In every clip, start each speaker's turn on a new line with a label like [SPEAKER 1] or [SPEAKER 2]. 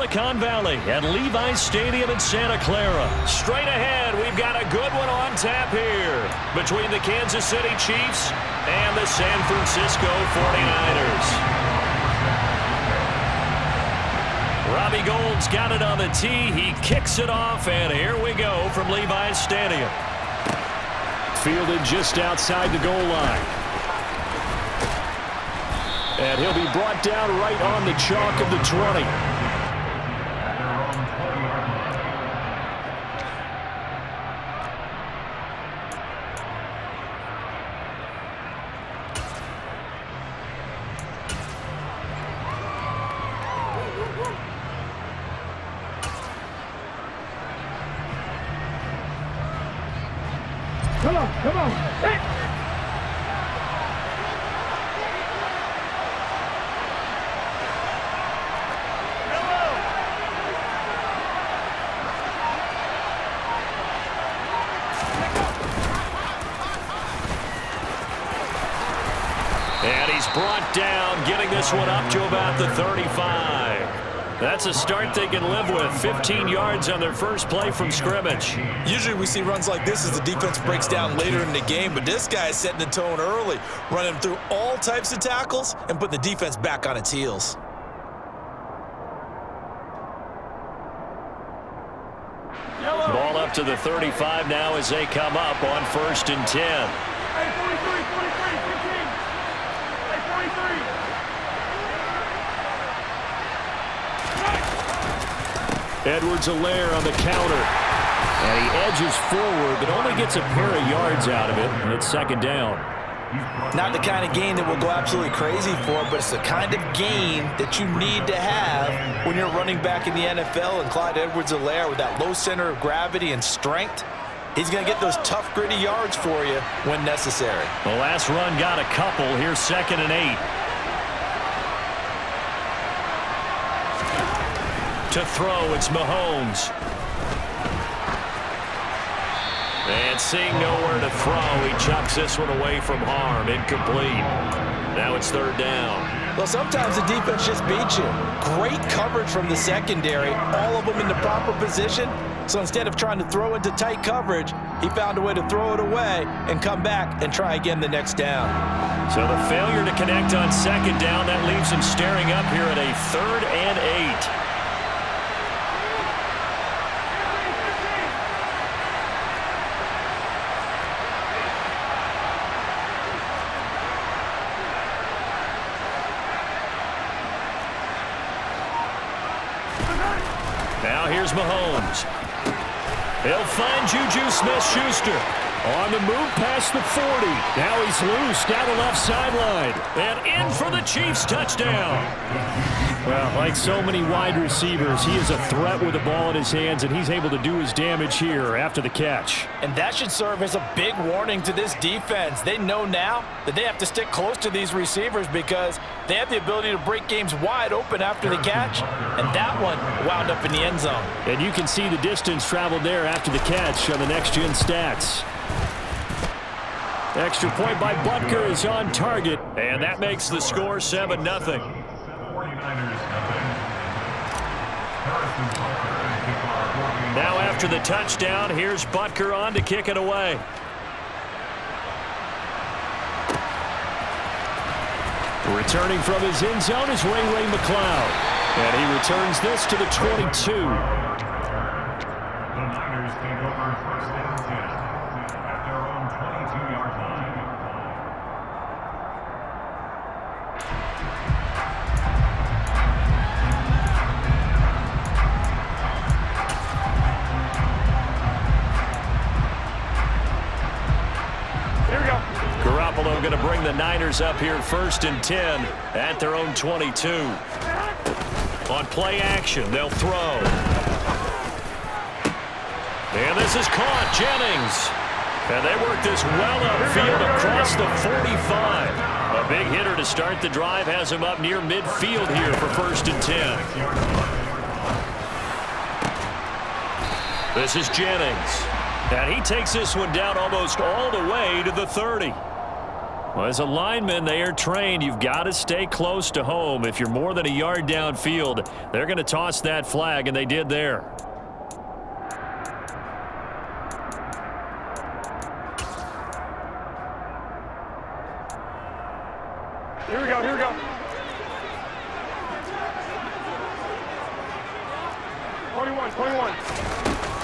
[SPEAKER 1] Silicon Valley at Levi's Stadium in Santa Clara. Straight ahead, we've got a good one on tap here between the Kansas City Chiefs and the San Francisco 49ers. Robbie Gould's got it on the tee. He kicks it off, and here we go from Levi's Stadium. Fielded just outside the goal line. And he'll be brought down right on the chalk of the 20.
[SPEAKER 2] Come on. Hey.
[SPEAKER 1] And he's brought down, getting this one up to about the 35. That's a start they can live with. 15 yards on their first play from scrimmage.
[SPEAKER 3] Usually we see runs like this as the defense breaks down later in the game, but this guy is setting the tone early, running through all types of tackles and put the defense back on its heels.
[SPEAKER 1] Ball up to the 35 now as they come up on 1st and 10.
[SPEAKER 2] Hey, 43, 15. Hey, 43.
[SPEAKER 1] Edwards-Helaire on the counter. And he edges forward, but only gets a pair of yards out of it, and it's 2nd down.
[SPEAKER 3] Not the kind of gain that will go absolutely crazy for, but it's the kind of gain that you need to have when you're running back in the NFL. And Clyde Edwards-Helaire, with that low center of gravity and strength, he's going to get those tough, gritty yards for you when necessary.
[SPEAKER 1] The last run got a couple. Here's 2nd and 8. To throw, it's Mahomes. And seeing nowhere to throw, he chucks this one away from harm. Incomplete. Now it's 3rd down.
[SPEAKER 3] Well, sometimes the defense just beats you. Great coverage from the secondary, all of them in the proper position. So instead of trying to throw into tight coverage, he found a way to throw it away and come back and try again the next down.
[SPEAKER 1] So the failure to connect on 2nd down, that leaves him staring up here at a 3rd and 8. Now here's Mahomes. He'll find Juju Smith-Schuster. On the move past the 40. Now he's loose down the left sideline. And in for the Chiefs touchdown. Well, like so many wide receivers, he is a threat with the ball in his hands, and he's able to do his damage here after the catch.
[SPEAKER 3] And that should serve as a big warning to this defense. They know now that they have to stick close to these receivers because they have the ability to break games wide open after the catch, and that one wound up in the end zone.
[SPEAKER 1] And you can see the distance traveled there after the catch on the next-gen stats. Extra point by Butker is on target, and that makes the score 7-0. Now after the touchdown, here's Butker on to kick it away. Returning from his end zone is Ray McCloud. And he returns this to the 22.
[SPEAKER 4] The Niners take over 1st and 10 at their own 22-yard line.
[SPEAKER 1] Here we go. Garoppolo going to bring the Niners up here 1st and 10 at their own 22. On play action, they'll throw. And this is caught. Jennings. And they work this well upfield across the 45. A big hitter to start the drive has him up near midfield here for 1st and 10. This is Jennings. And he takes this one down almost all the way to the 30. Well, as a lineman, they are trained. You've got to stay close to home. If you're more than a yard downfield, they're going to toss that flag, and they did there.
[SPEAKER 2] Here we go, here we go. 21, 21.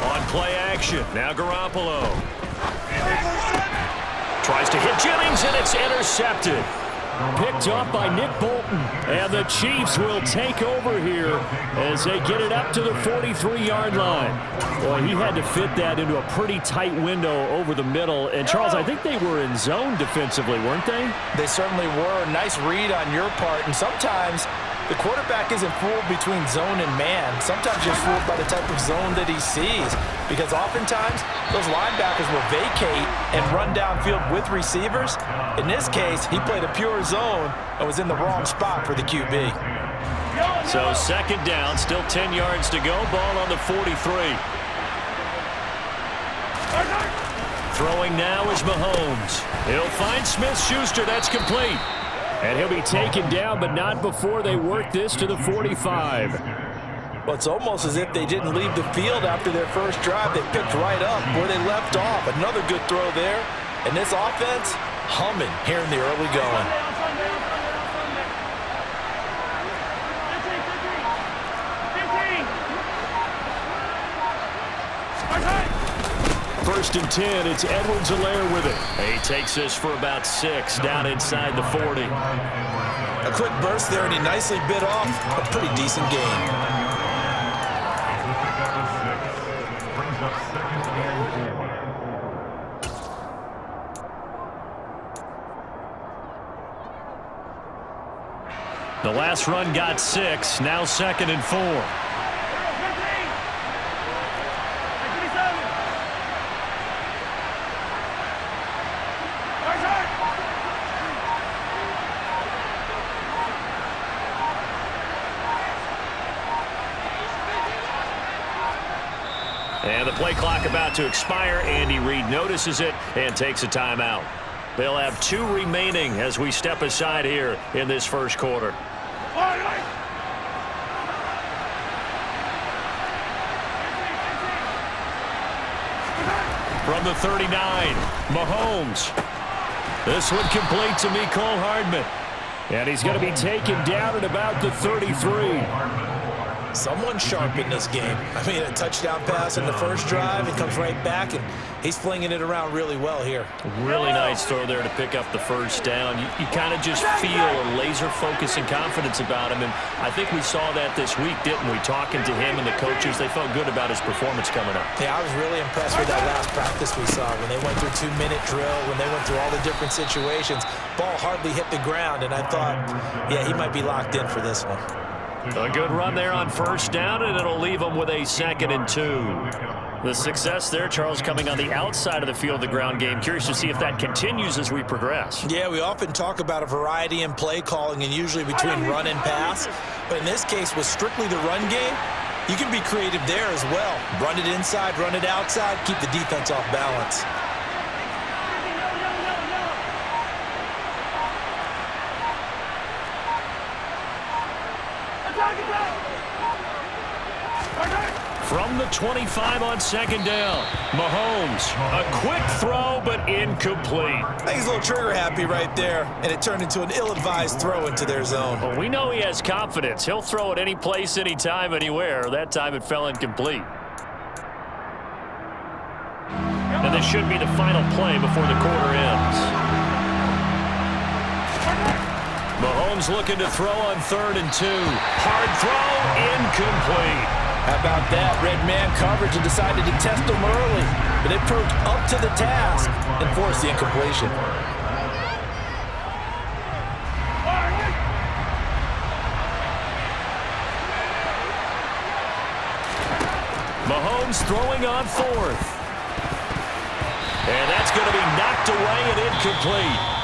[SPEAKER 1] On play action, now Garoppolo. Tries to hit Jennings, and it's intercepted. Picked off by Nick Bolton. And the Chiefs will take over here as they get it up to the 43-yard line. Boy, he had to fit that into a pretty tight window over the middle. And, Charles, I think they were in zone defensively, weren't they?
[SPEAKER 3] They certainly were. Nice read on your part. And sometimes the quarterback isn't fooled between zone and man. Sometimes you're fooled by the type of zone that he sees, because oftentimes those linebackers will vacate and run downfield with receivers. In this case, he played a pure zone and was in the wrong spot for the QB.
[SPEAKER 1] So second down, still 10 yards to go. Ball on the 43. Throwing now is Mahomes. He'll find Smith-Schuster. That's complete. And he'll be taken down, but not before they work this to the 45.
[SPEAKER 3] Well, it's almost as if they didn't leave the field after their first drive. They picked right up where they left off. Another good throw there. And this offense, humming here in the early going.
[SPEAKER 1] First and 10, it's Edwards-Helaire with it. He takes this for about 6 down inside the 40.
[SPEAKER 3] A quick burst there, and he nicely bit off a pretty decent gain.
[SPEAKER 1] The last run got 6, now 2nd and 4. And the play clock about to expire. Andy Reid notices it and takes a timeout. They'll have 2 remaining as we step aside here in this first quarter. From the 39, Mahomes. This one complete to Mecole Hardman. And he's going to be taken down at about the 33.
[SPEAKER 3] Someone sharp in this game. I mean, a touchdown pass in the first drive, it comes right back, and he's flinging it around really well here.
[SPEAKER 1] Really nice throw there to pick up the first down. You kind of just feel a laser focus and confidence about him, and I think we saw that this week, didn't we? Talking to him and the coaches, they felt good about his performance coming up.
[SPEAKER 3] Yeah, I was really impressed with that last practice we saw when they went through 2-minute drill, when they went through all the different situations. Ball hardly hit the ground, and I thought, yeah, he might be locked in for this one.
[SPEAKER 1] A good run there on first down, and it'll leave them with a 2nd and 2. The success there, Charles, coming on the outside of the field, the ground game. Curious to see if that continues as we progress.
[SPEAKER 3] Yeah, we often talk about a variety in play calling and usually between run and pass. But in this case, with strictly the run game, you can be creative there as well. Run it inside, run it outside, keep the defense off balance.
[SPEAKER 1] From the 25 on 2nd down, Mahomes, a quick throw but incomplete.
[SPEAKER 3] I think he's a little trigger happy right there, and it turned into an ill-advised throw into their zone.
[SPEAKER 1] Well, we know he has confidence. He'll throw it any place, anytime, anywhere. That time it fell incomplete. And this should be the final play before the quarter ends. Mahomes looking to throw on 3rd and 2. Hard throw, incomplete.
[SPEAKER 3] How about that? Red man coverage and decided to test him early, but it proved up to the task and forced the incompletion.
[SPEAKER 1] Mahomes throwing on 4th. And that's going to be knocked away and incomplete.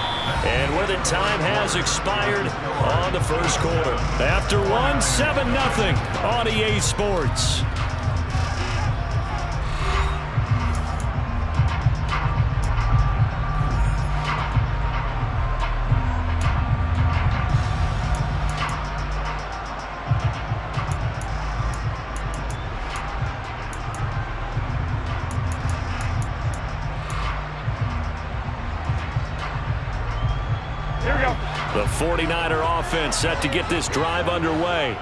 [SPEAKER 1] And where the time has expired on the first quarter. After 7-0 on EA Sports. The 49er offense set to get this drive underway.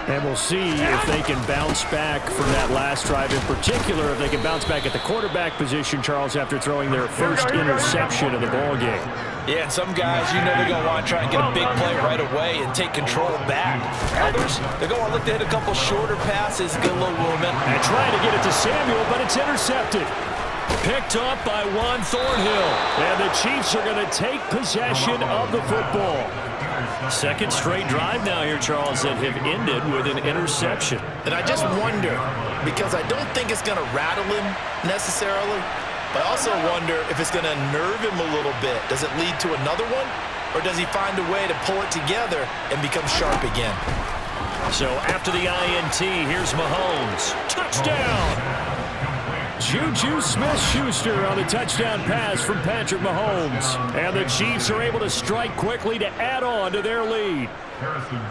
[SPEAKER 1] And we'll see if they can bounce back from that last drive, in particular, if they can bounce back at the quarterback position, Charles, after throwing their first interception of the ballgame.
[SPEAKER 3] Yeah, and some guys, you know they're going to want to try and get a big play right away and take control back. Others, they're going to look to hit a couple shorter passes, get a little movement.
[SPEAKER 1] And trying to get it to Samuel, but it's intercepted. Picked up by Juan Thornhill. And the Chiefs are going to take possession of the football. Second straight drive now here, Charles, that have ended with an interception.
[SPEAKER 3] And I just wonder, because I don't think it's going to rattle him necessarily, but I also wonder if it's going to nerve him a little bit. Does it lead to another one? Or does he find a way to pull it together and become sharp again?
[SPEAKER 1] So after the INT, here's Mahomes. Touchdown! Juju Smith-Schuster on a touchdown pass from Patrick Mahomes. And the Chiefs are able to strike quickly to add on to their lead.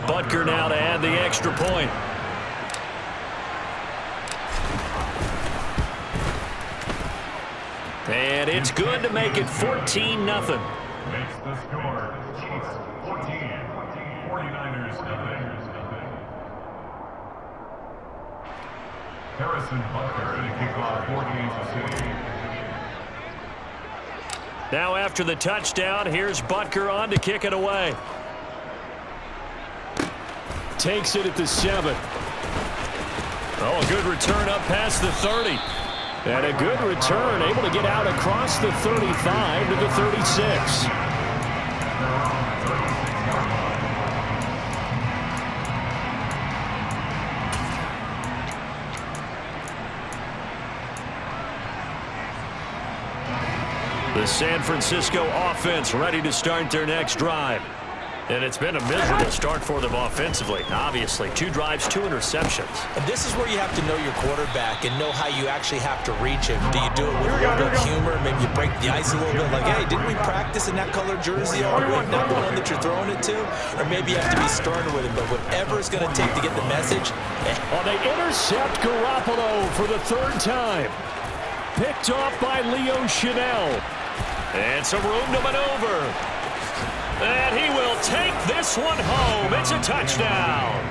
[SPEAKER 1] Butker now to add the extra point. And it's good to make it 14-0.
[SPEAKER 4] Makes the score. Chiefs 14, 49ers nothing. Harrison Butker to kick off for Kansas City.
[SPEAKER 1] Now after the touchdown, here's Butker on to kick it away. Takes it at the 7. Oh, a good return up past the 30. And a good return, able to get out across the 35 to the 36. The San Francisco offense ready to start their next drive. And it's been a miserable start for them offensively. Obviously, 2 drives, 2 interceptions.
[SPEAKER 3] And this is where you have to know your quarterback and know how you actually have to reach him. Do you do it with a little bit of humor? Maybe you break the ice a little bit, like, hey, didn't we practice in that color jersey already? Not the one that you're throwing it to? Or maybe you have to be sterner with him. But whatever it's going to take to get the message.
[SPEAKER 1] Oh, they intercept Garoppolo for the 3rd time. Picked off by Leo Chanel. And some room to maneuver. And he will take this one home. It's a touchdown.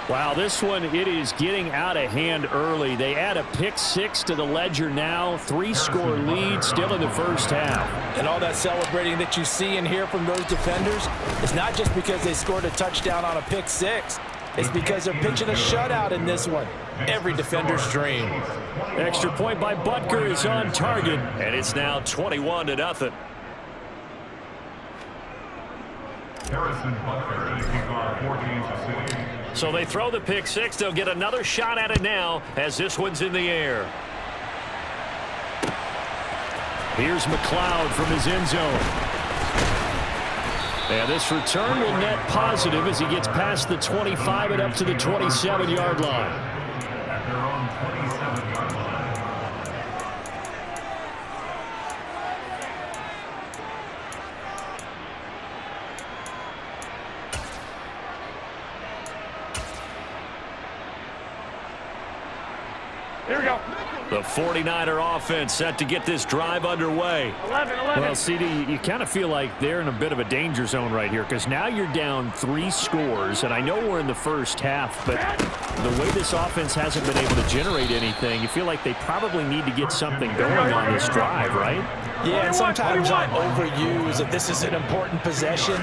[SPEAKER 1] Wow, this one, it is getting out of hand early. They add a pick 6 to the ledger now. 3-score lead still in the first half.
[SPEAKER 3] And all that celebrating that you see and hear from those defenders, it's not just because they scored a touchdown on a pick 6. It's because they're pitching a shutout in this one. Every defender's dream.
[SPEAKER 1] Extra point by Butker is on target. And it's now 21-0.
[SPEAKER 4] Harrison Butker to kick off for Kansas City.
[SPEAKER 1] So they throw the pick 6. They'll get another shot at it now as this one's in the air. Here's McLeod from his end zone. And this return will net positive as he gets past the 25 and up to the 27-yard line.
[SPEAKER 4] At their own 27-yard line.
[SPEAKER 2] Here we go.
[SPEAKER 1] The 49er offense set to get this drive underway.
[SPEAKER 2] 11.
[SPEAKER 1] Well, CD, you kind of feel like they're in a bit of a danger zone right here because now you're down 3 scores, and I know we're in the first half, but the way this offense hasn't been able to generate anything, you feel like they probably need to get something going on this drive, right?
[SPEAKER 3] Yeah, and sometimes I overuse that this is an important possession,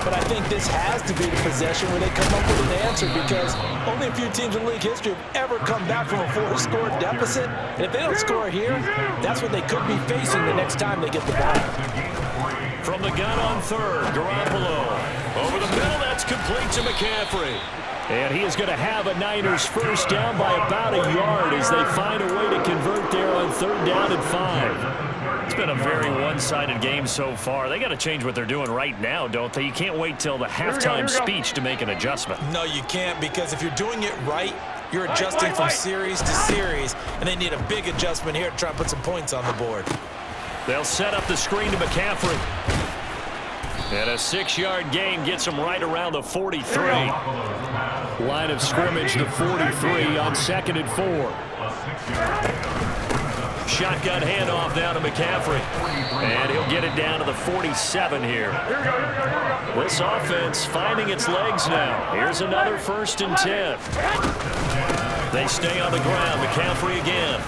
[SPEAKER 3] but I think this has to be the possession where they come up with an answer because only a few teams in league history have ever come back from a 4-score deficit, and if they don't score here, that's what they could be facing the next time they get the ball.
[SPEAKER 1] From the gun on 3rd, Garoppolo. Over the middle, that's complete to McCaffrey. And he is going to have a Niners first down by about a yard as they find a way to convert there on 3rd down and 5. It's been a very one-sided game so far. They got to change what they're doing right now, don't they? You can't wait till the halftime speech to make an adjustment.
[SPEAKER 3] No, you can't, because if you're doing it right, you're adjusting from series to series, and they need a big adjustment here to try and put some points on the board.
[SPEAKER 1] They'll set up the screen to McCaffrey. And a 6-yard gain gets him right around the 43. Line of scrimmage, the 43 on 2nd and 4. Shotgun handoff down to McCaffrey. And he'll get it down to the 47 here.
[SPEAKER 2] Here we go, here we go, here we go.
[SPEAKER 1] This offense finding its legs now. Here's another 1st and 10. They stay on the ground. McCaffrey again.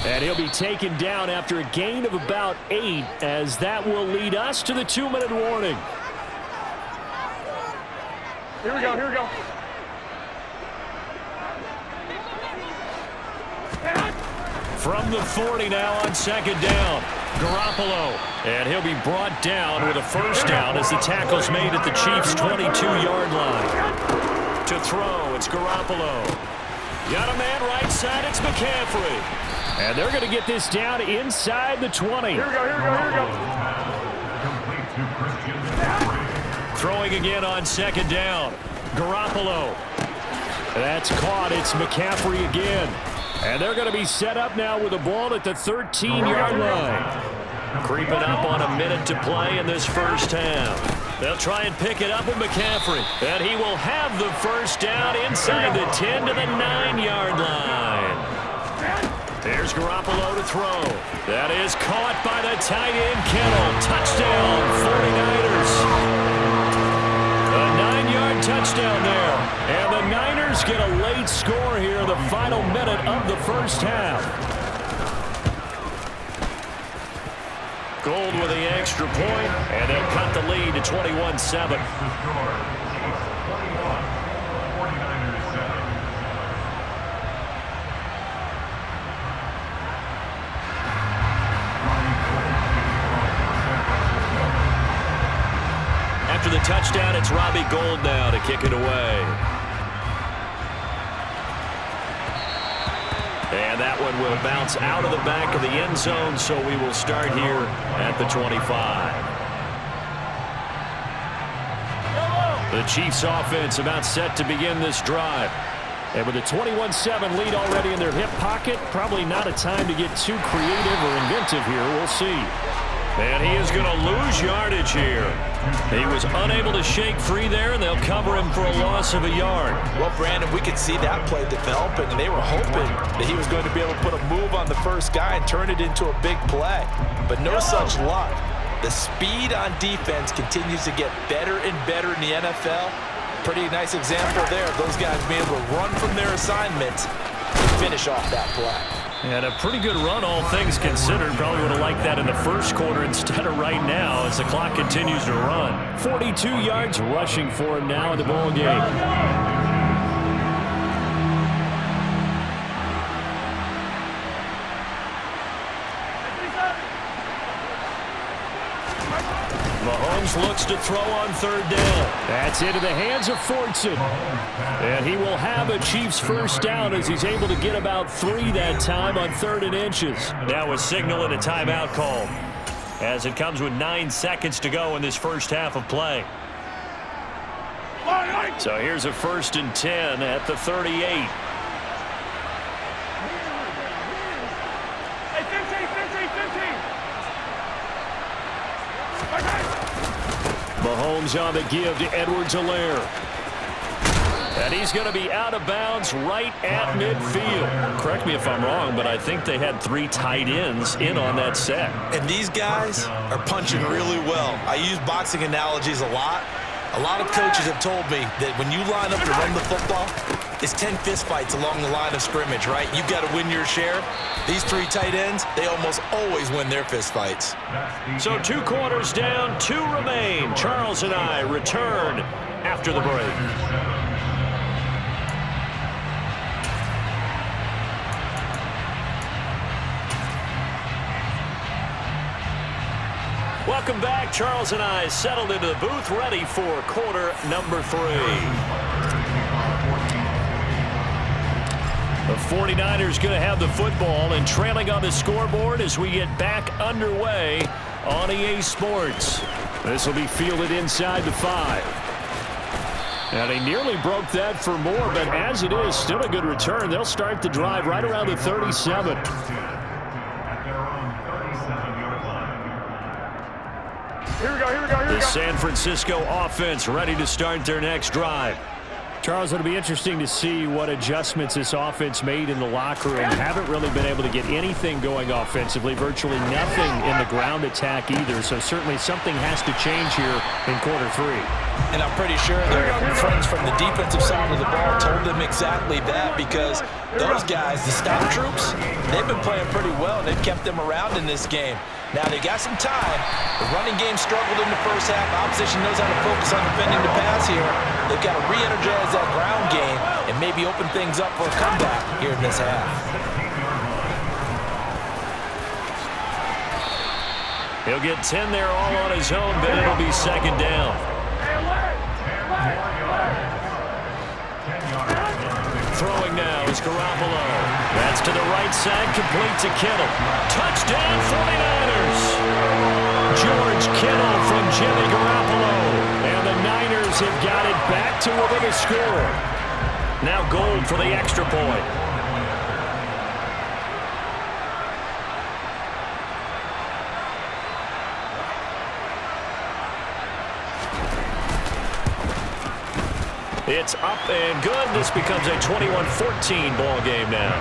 [SPEAKER 1] And he'll be taken down after a gain of about 8, as that will lead us to the 2-minute warning.
[SPEAKER 2] Here we go, here we go.
[SPEAKER 1] From the 40 now on 2nd down. Garoppolo. And he'll be brought down with a 1st down as the tackle's made at the Chiefs' 22-yard line. To throw, it's Garoppolo. Got a man right side, it's McCaffrey. And they're going to get this down inside the 20.
[SPEAKER 2] Here we go, here we go, here we go.
[SPEAKER 4] Complete to Christian.
[SPEAKER 1] Throwing again on 2nd down. Garoppolo. That's caught. It's McCaffrey again. And they're going to be set up now with the ball at the 13-yard line. Creeping up on a minute to play in this 1st half. They'll try and pick it up with McCaffrey. And he will have the 1st down inside the 10 to the 9-yard line. There's Garoppolo to throw. That is caught by the tight end, Kittle. Touchdown, 49ers. A 9-yard touchdown there. And the Niners get a late score here in the final minute of the 1st half. Gold with the extra point, and they'll cut the lead to 21-7. After the touchdown, it's Robbie Gould now to kick it away. And that one will bounce out of the back of the end zone, so we will start here at the 25. The Chiefs offense about set to begin this drive. And with a 21-7 lead already in their hip pocket, probably not a time to get too creative or inventive here. We'll see. And he is going to lose yardage here. He was unable to shake free there, and they'll cover him for a loss of a yard.
[SPEAKER 3] Well, Brandon, we could see that play developing, and they were hoping that he was going to be able to put a move on the first guy and turn it into a big play. But no such luck. The speed on defense continues to get better and better in the NFL. Pretty nice example there of those guys being able to run from their assignments and finish off that play.
[SPEAKER 1] And a pretty good run, all things considered. Probably would have liked that in the first quarter instead of right now as the clock continues to run. 42 yards rushing for him now in the ball game. Mahomes looks to throw on 3rd down. That's into the hands of Fortson. And he will have a Chiefs 1st down as he's able to get about 3 that time on 3rd and inches. Now a signal and a timeout call as it comes with 9 seconds to go in this 1st half of play. So here's a 1st and 10 at the 38. Mahomes on the give to Edwards-Helaire. And he's going to be out of bounds right at midfield. Correct me if I'm wrong, but I think they had 3 tight ends in on that set.
[SPEAKER 3] And these guys are punching really well. I use boxing analogies a lot. A lot of coaches have told me that when you line up to run the football, it's 10 fistfights along the line of scrimmage, right? You've got to win your share. These 3 tight ends, they almost always win their fistfights.
[SPEAKER 1] So 2 quarters down, 2 remain. Charles and I return after the break. Welcome back. Charles and I settled into the booth, ready for quarter number 3. The 49ers going to have the football and trailing on the scoreboard as we get back underway on EA Sports. This will be fielded inside the 5. Now, they nearly broke that for more, but as it is, still a good return. They'll start the drive right around the 37.
[SPEAKER 2] Here we go, here we go, here we
[SPEAKER 1] The
[SPEAKER 2] go.
[SPEAKER 1] San Francisco offense ready to start their next drive. Charles, it'll be interesting to see what adjustments this offense made in the locker room. Haven't really been able to get anything going offensively, virtually nothing in the ground attack either. So certainly something has to change here in quarter 3.
[SPEAKER 3] And I'm pretty sure their friends from the defensive side of the ball told them exactly that, because those guys, the stop troops, they've been playing pretty well. They've kept them around in this game. Now they got some time. The running game struggled in the first half. Opposition knows how to focus on defending the pass here. They've got to re-energize that ground game and maybe open things up for a comeback here in this half.
[SPEAKER 1] He'll get 10 there all on his own, but it'll be second down. Throwing now is Garoppolo. That's to the right side, complete to Kittle. Touchdown 49ers! George Kittle from Jimmy Garoppolo. And the Niners have got it back to within a score. Now Gold for the extra point. It's up and good. This becomes a 21-14 ball game now.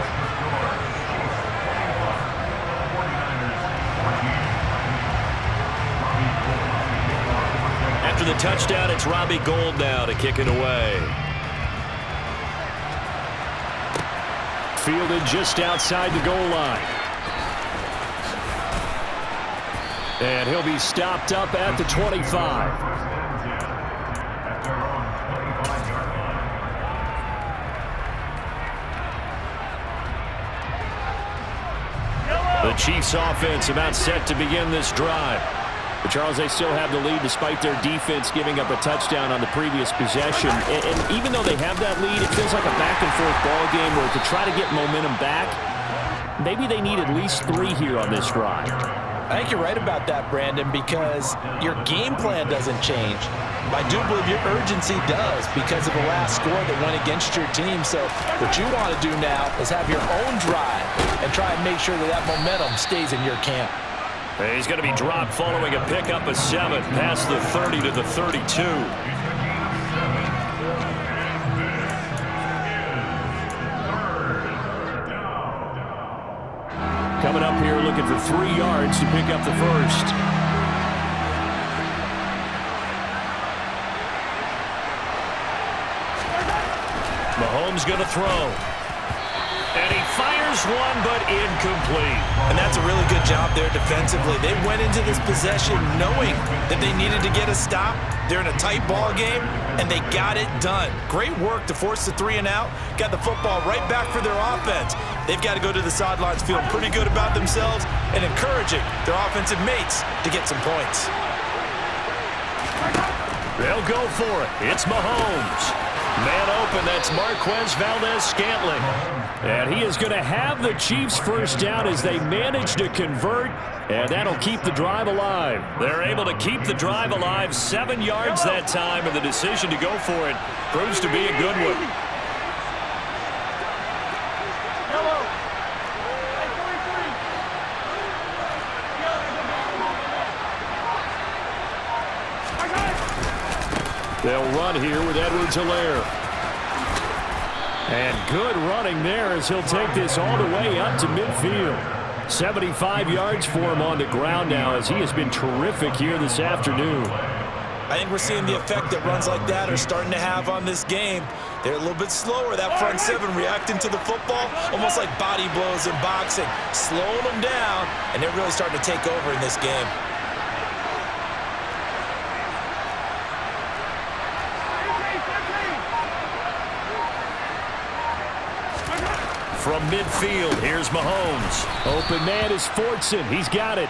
[SPEAKER 1] After the touchdown, it's Robbie Gould now to kick it away. Fielded just outside the goal line. And he'll be stopped up at the 25. The Chiefs offense about set to begin this drive. But Charles, they still have the lead despite their defense giving up a touchdown on the previous possession. And even though they have that lead, it feels like a back-and-forth ball game where to try to get momentum back, maybe they need at least 3 here on this drive.
[SPEAKER 3] I think you're right about that, Brandon, because your game plan doesn't change. I do believe your urgency does because of the last score that went against your team. So what you want to do now is have your own drive and try and make sure that that momentum stays in your camp.
[SPEAKER 1] He's going to be dropped following a pickup of 7 past the 30 to the 32. Coming up here looking for 3 yards to pick up the first. Mahomes going to throw. And he fires one, but incomplete.
[SPEAKER 3] And that's a really good job there defensively. They went into this possession knowing that they needed to get a stop. They're in a tight ball game, and they got it done. Great work to force the 3 and out. Got the football right back for their offense. They've got to go to the sidelines feeling pretty good about themselves and encouraging their offensive mates to get some points.
[SPEAKER 1] They'll go for it. It's Mahomes. Man open, that's Marquez Valdez-Scantling. And he is going to have the Chiefs first down as they manage to convert, and that'll keep the drive alive. They're able to keep the drive alive, 7 yards that time, and the decision to go for it proves to be a good one. They'll run here with Edwards-Helaire. And good running there as he'll take this all the way up to midfield. 75 yards for him on the ground now as he has been terrific here this afternoon.
[SPEAKER 3] I think we're seeing the effect that runs like that are starting to have on this game. They're a little bit slower, that front 7 reacting to the football, almost like body blows in boxing, slowing them down, and they're really starting to take over in this game.
[SPEAKER 1] From midfield, here's Mahomes. Open man is Fortson. He's got it.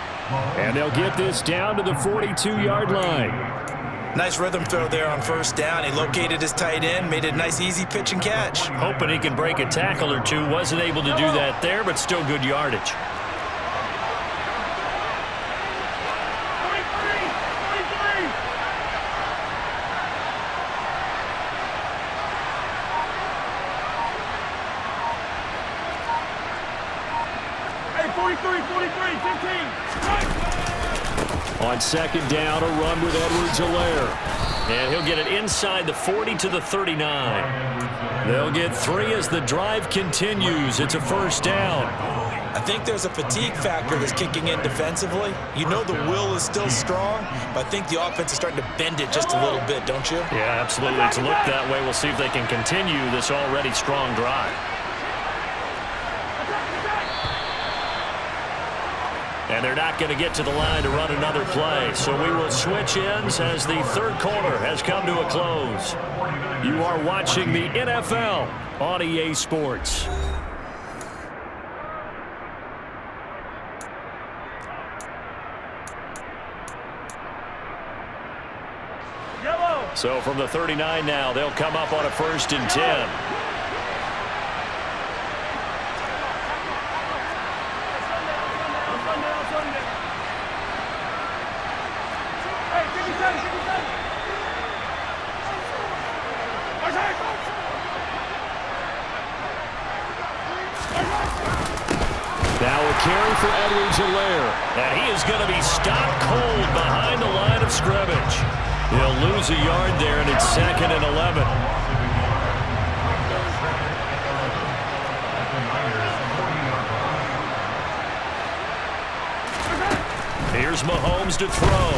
[SPEAKER 1] And they'll get this down to the 42-yard line.
[SPEAKER 3] Nice rhythm throw there on first down. He located his tight end, made it a nice, easy pitch and catch.
[SPEAKER 1] Hoping he can break a tackle or two. Wasn't able to do that there, but still good yardage.
[SPEAKER 2] 43, 43, 15. Right.
[SPEAKER 1] On second down, a run with Edwards-Helaire. And he'll get it inside the 40 to the 39. They'll get 3 as the drive continues. It's a first down.
[SPEAKER 3] I think there's a fatigue factor that's kicking in defensively. You know the will is still strong, but I think the offense is starting to bend it just a little bit, don't you?
[SPEAKER 1] Yeah, absolutely. It's looked that way. We'll see if they can continue this already strong drive. And they're not going to get to the line to run another play. So we will switch ends as the third quarter has come to a close. You are watching the NFL on EA Sports.
[SPEAKER 2] Yellow.
[SPEAKER 1] So from the 39 now, they'll come up on a 1st and 10. Now a carry for Edwards-Helaire. And he is going to be stopped cold behind the line of scrimmage. He'll lose a yard there, and it's 2nd and 11. Here's Mahomes to throw.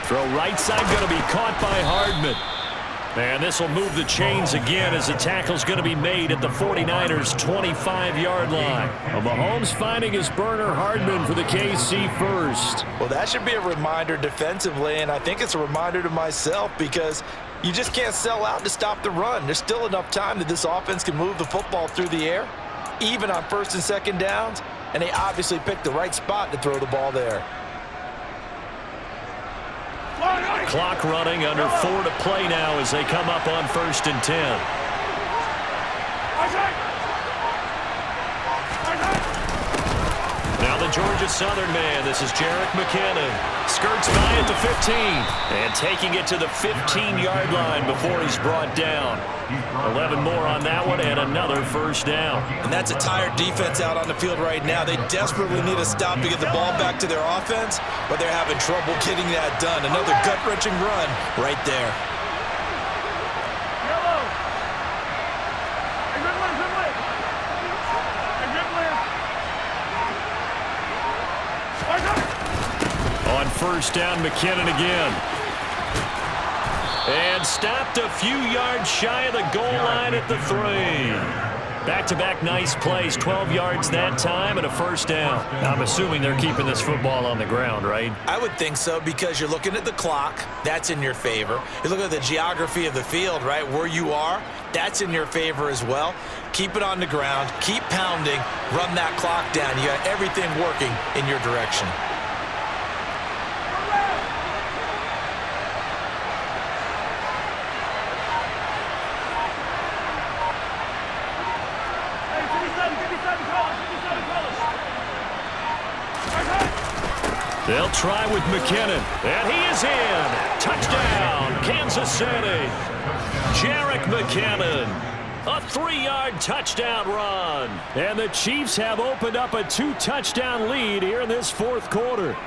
[SPEAKER 1] Throw right side going to be caught by Hardman. And this will move the chains again as the tackle's going to be made at the 49ers' 25-yard line. Well, Mahomes finding his burner Hardman for the KC first.
[SPEAKER 3] Well, that should be a reminder defensively, and I think it's a reminder to myself because you just can't sell out to stop the run. There's still enough time that this offense can move the football through the air, even on 1st and 2nd downs, and they obviously picked the right spot to throw the ball there.
[SPEAKER 1] Clock running, under 4 to play now as they come up on 1st and 10. Now the Georgia Southern man, this is Jerick McKinnon. Skirts by at the 15 and taking it to the 15-yard line before he's brought down. 11 more on that one and another first down.
[SPEAKER 3] And that's a tired defense out on the field right now. They desperately need a stop to get the ball back to their offense, but they're having trouble getting that done. Another gut-wrenching run right there.
[SPEAKER 1] On first down, McKinnon again. And stopped a few yards shy of the goal line at the 3. Back-to-back nice plays, 12 yards that time and a first down. I'm assuming they're keeping this football on the ground, right?
[SPEAKER 3] I would think so because you're looking at the clock. That's in your favor. You look at the geography of the field, right, where you are. That's in your favor as well. Keep it on the ground. Keep pounding. Run that clock down. You got everything working in your direction.
[SPEAKER 1] They'll try with McKinnon, and he is in. Touchdown, Kansas City. Jerick McKinnon, a 3-yard touchdown run. And the Chiefs have opened up a 2-touchdown lead here in this 4th quarter.